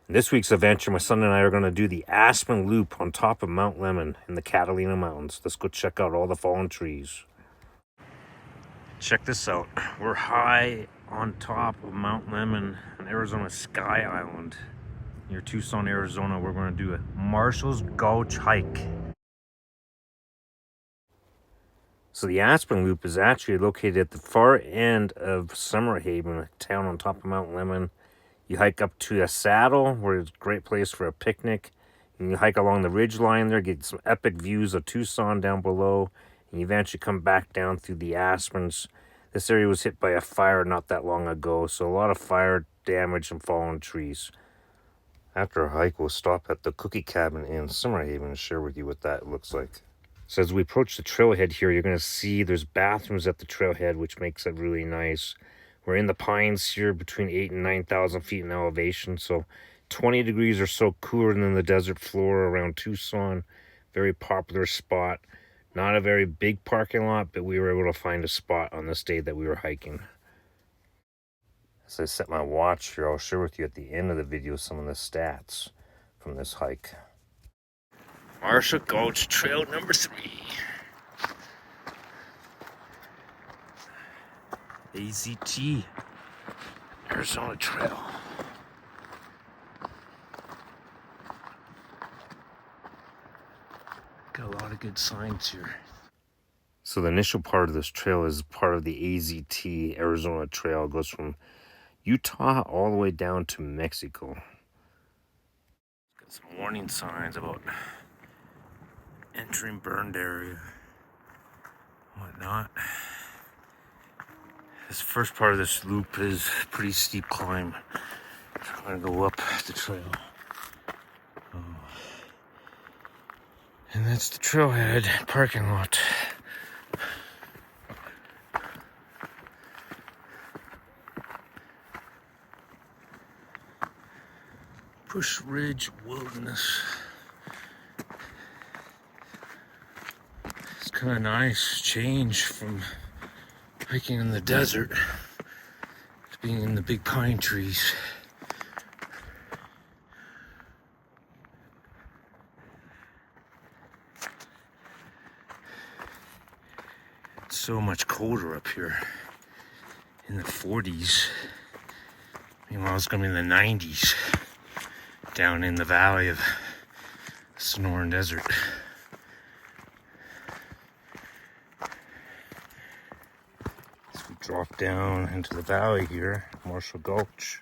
In this week's adventure, my son and I are going to do the Aspen Loop on top of Mount Lemmon in the Catalina Mountains. Let's go check out all the fallen trees. Check this out. We're high on top of Mount Lemmon on Arizona's Sky Island. Near Tucson, Arizona, we're going to do a Marshall Gulch Hike. So the Aspen Loop is actually located at the far end of Summerhaven, a town on top of Mount Lemmon. You hike up to a saddle, where it's a great place for a picnic. And you hike along the ridge line there, get some epic views of Tucson down below. And you eventually come back down through the aspens. This area was hit by a fire not that long ago, so a lot of fire damage and fallen trees. After our hike, we'll stop at the Cookie Cabin in Summerhaven and share with you what that looks like. So as we approach the trailhead here, you're going to see there's bathrooms at the trailhead, which makes it really nice. We're in the pines here between 8,000 and 9,000 feet in elevation, so 20 degrees or so cooler than the desert floor around Tucson. Very popular spot. Not a very big parking lot, but we were able to find a spot on this day that we were hiking. As I set my watch here, I'll share with you at the end of the video some of the stats from this hike. Marshall Gulch Trail number 3. AZT Arizona Trail. Got a lot of good signs here. So the initial part of this trail is part of the AZT Arizona Trail. It goes from Utah all the way down to Mexico. Got some warning signs about entering burned area, whatnot. This first part of this loop is a pretty steep climb. I'm gonna go up the trail. And that's the trailhead parking lot. Bush Ridge Wilderness. It's kind of nice change from hiking in the desert to being in the big pine trees. It's so much colder up here, in the 40s. Meanwhile, it's gonna be in the 90s down in the valley of the Sonoran Desert. As we drop down into the valley here, Marshall Gulch.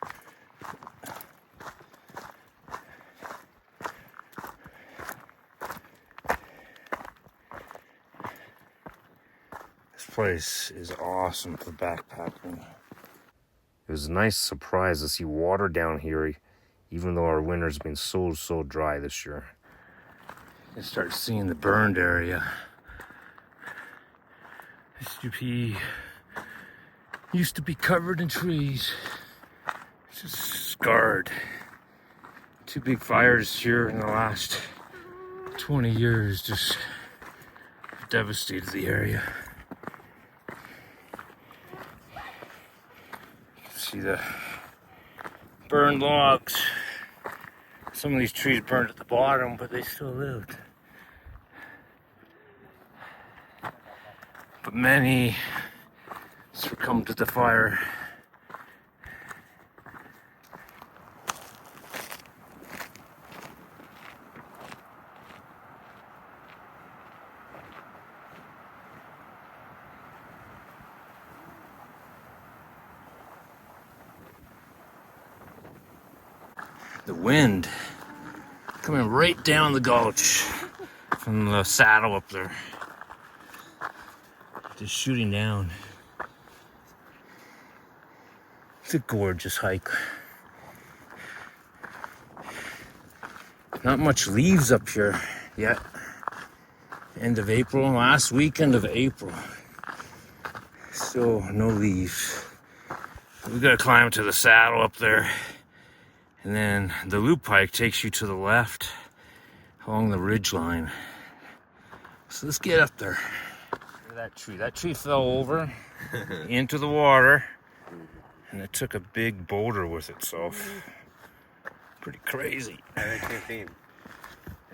This place is awesome for backpacking. It was a nice surprise to see water down here, even though our winter's been so dry this year. You start seeing the burned area. SUP used to be covered in trees. It's just scarred. 2 big fires here in the last 20 years just devastated the area. You can see the burned logs. Some of these trees burned at the bottom, but they still lived. But many succumbed to the fire. The wind coming right down the gulch from the saddle up there. Just shooting down. It's a gorgeous hike. Not much leaves up here yet. End of April, last weekend of April. Still no leaves. We gotta climb to the saddle up there. And then the loop hike takes you to the left along the ridge line. So let's get up there. Look at that tree. That tree fell over into the water, and it took a big boulder with itself. Pretty crazy. I like camping.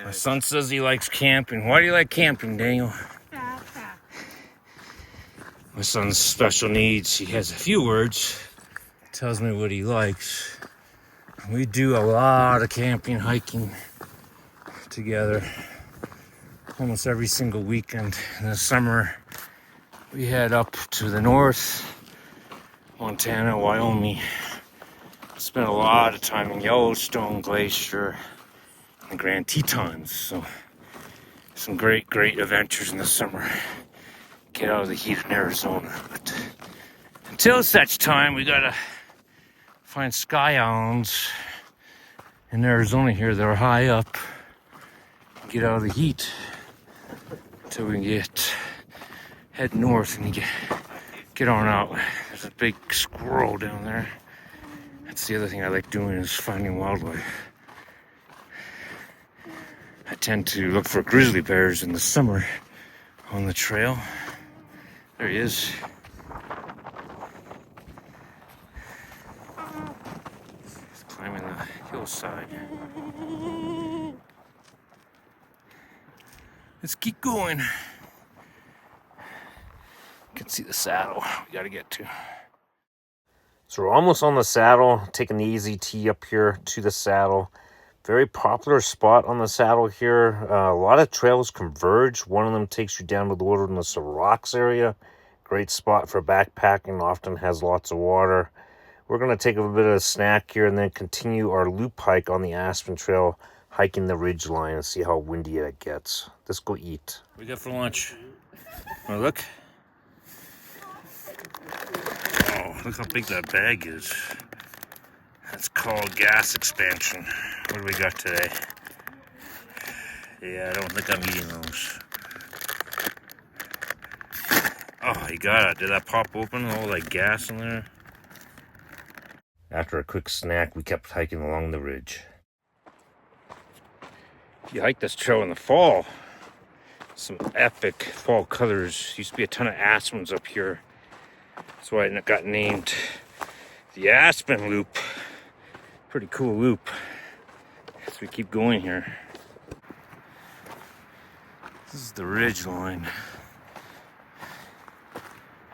My son says he likes camping. Why do you like camping, Daniel? My son's special needs. He has a few words. Tells me what he likes. We do a lot of camping, hiking together. Almost every single weekend. In the summer, we head up to the north, Montana, Wyoming. Spent a lot of time in Yellowstone Glacier and the Grand Tetons. So some great adventures in the summer. Get out of the heat in Arizona. But until such time, we gotta find sky islands in Arizona here that are high up. Get out of the heat until we can head north and get on out. There's a big squirrel down there. That's the other thing I like doing, is finding wildlife. I tend to look for grizzly bears in the summer on the trail. There he is. He's climbing the hillside. Let's keep going. You can see the saddle we gotta get to. So we're almost on the saddle, taking the easy tee up here to the saddle. Very popular spot on the saddle here. A lot of trails converge. One of them takes you down to the Wilderness of Rocks area. Great spot for backpacking, often has lots of water. We're going to take a little bit of a snack here and then continue our loop hike on the Aspen Trail, hiking the ridge line and see how windy it gets. Let's go eat. What do you got for lunch? Want to look? Oh, look how big that bag is. That's called gas expansion. What do we got today? Yeah, I don't think I'm eating those. Oh, you got it. Did that pop open? All that gas in there? After a quick snack, we kept hiking along the ridge. If you hike this trail in the fall, some epic fall colors. Used to be a ton of aspens up here. That's why it got named the Aspen Loop. Pretty cool loop. As we keep going here. This is the ridge line.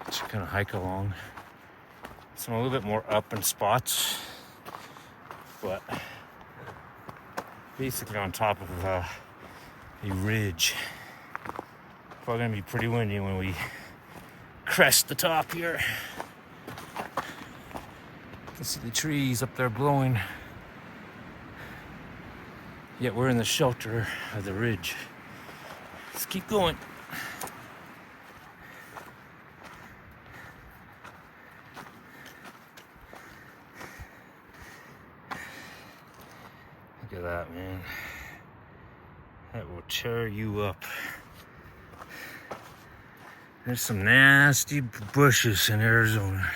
Just kind of hike along. Some a little bit more up in spots, but basically on top of a ridge. Probably gonna be pretty windy when we crest the top here. You can see the trees up there blowing. Yet we're in the shelter of the ridge. Let's keep going. Look at that, man. That will tear you up. There's some nasty bushes in Arizona.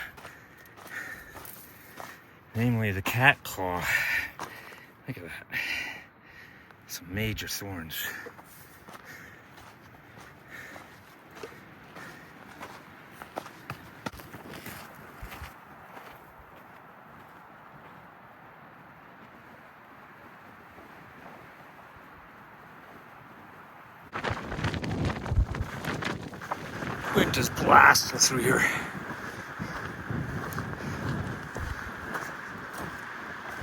Namely the cat claw. Look at that. Some major thorns. Wind is blasting through here.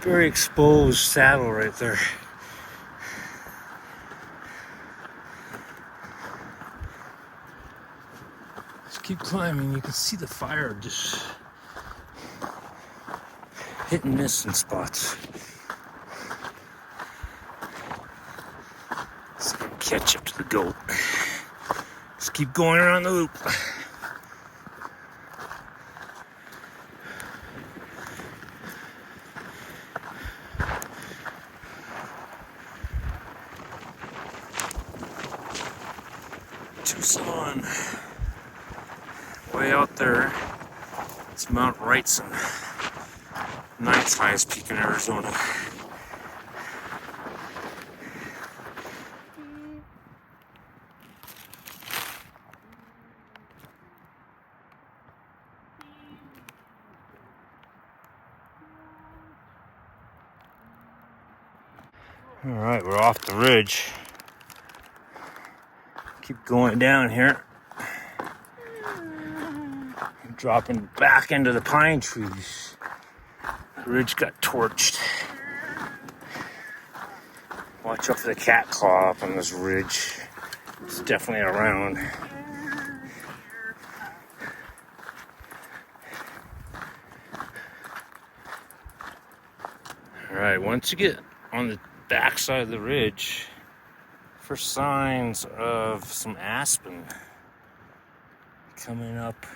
Very exposed saddle right there. Just keep climbing. You can see the fire just hit and miss in spots. So I can catch up to the goat. Just keep going around the loop. Tucson. Way out there, it's Mount Lemmon, ninth highest peak in Arizona. All right, we're off the ridge. Keep going down here. Dropping back into the pine trees. The ridge got torched. Watch out for the cat claw up on this ridge. It's definitely around. All right, once you get on the backside of the ridge, first signs of some aspen coming up.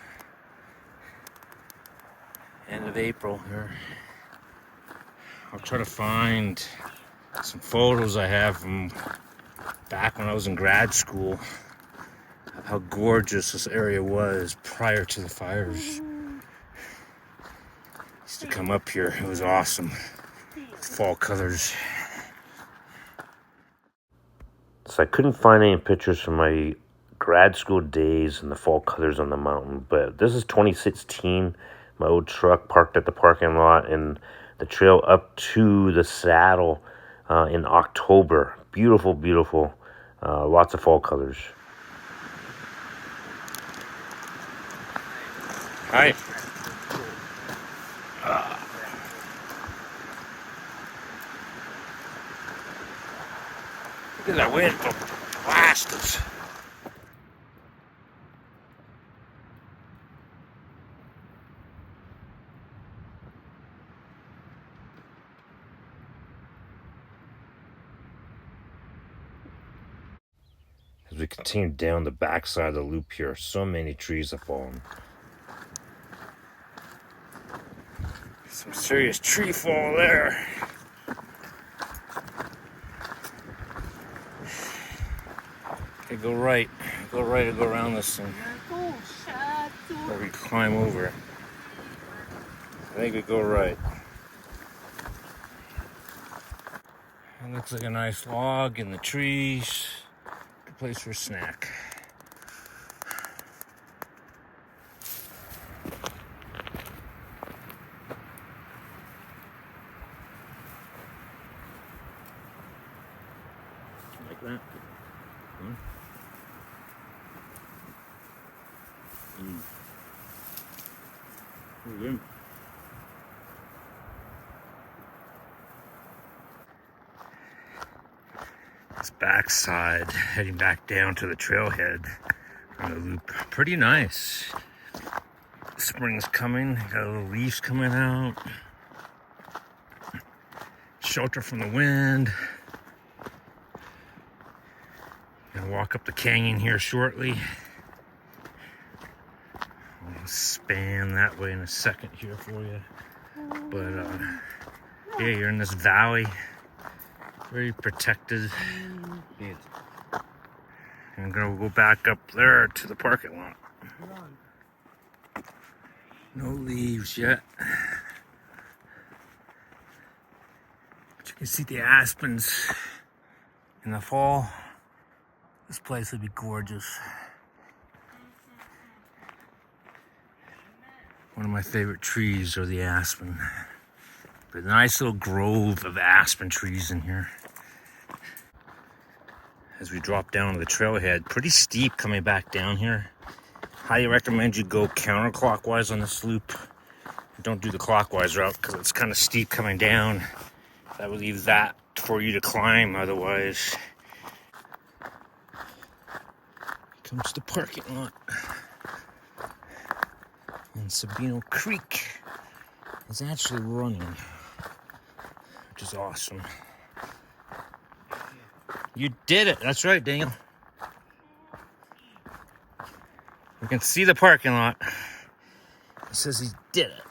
End of April here. I'll try to find some photos I have from back when I was in grad school of how gorgeous this area was prior to the fires. Used to come up here, it was awesome. Fall colors. So I couldn't find any pictures from my grad school days and the fall colors on the mountain, but this is 2016. My old truck parked at the parking lot and the trail up to the saddle in October. Beautiful, beautiful. Lots of fall colors. Hi. Look at that wind. Blasters. As we continue down the backside of the loop here, so many trees have fallen. Some serious tree fall there. Okay, go right or go around this thing. Or we climb over it. I think we go right. It looks like a nice log in the trees. Good place for a snack. Like that. Good. This backside, heading back down to the trailhead on the loop. Pretty nice. Spring's coming, got little leaves coming out. Shelter from the wind. Gonna walk up the canyon here shortly. I'll span that way in a second here for you. But yeah, you're in this valley. Very protected. I'm gonna go back up there to the parking lot. No leaves yet. But you can see the aspens in the fall. This place would be gorgeous. One of my favorite trees are the aspen. But a nice little grove of aspen trees in here. As we drop down to the trailhead, pretty steep coming back down here. Highly recommend you go counterclockwise on this loop. Don't do the clockwise route because it's kind of steep coming down. That would leave that for you to climb otherwise. Comes the parking lot. And Sabino Creek is actually running, which is awesome. You did it. That's right, Daniel. We can see the parking lot. It says he did it.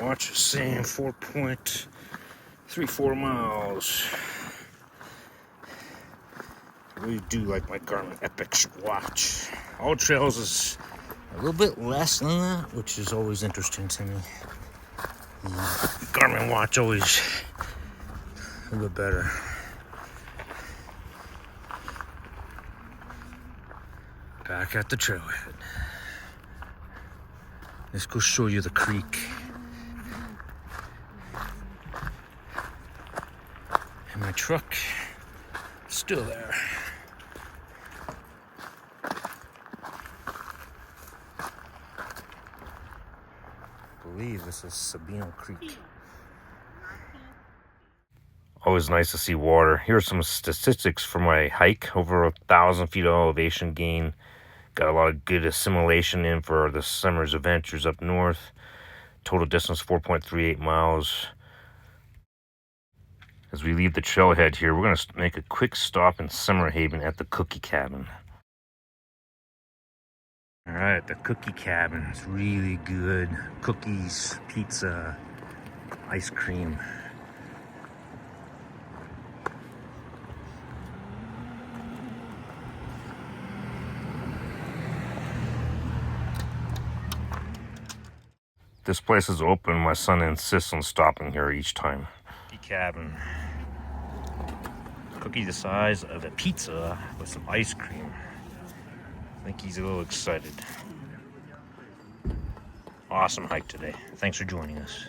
Watch the same 4.34 miles. I really do like my Garmin Epic watch. All Trails is a little bit less than that, which is always interesting to me. The Garmin watch always a little bit better. Back at the trailhead. Let's go show you the creek. And my truck still there. I believe this is Sabino Creek. Always nice to see water. Here's some statistics for my hike. Over 1,000 feet of elevation gain. Got a lot of good assimilation in for the summer's adventures up north. Total distance 4.38 miles. As we leave the trailhead here, we're going to make a quick stop in Summerhaven at the Cookie Cabin. All right, the Cookie Cabin. It's really good. Cookies, pizza, ice cream. This place is open. My son insists on stopping here each time. Cookie Cabin. Cookie the size of a pizza with some ice cream. I think he's a little excited. Awesome hike today. Thanks for joining us.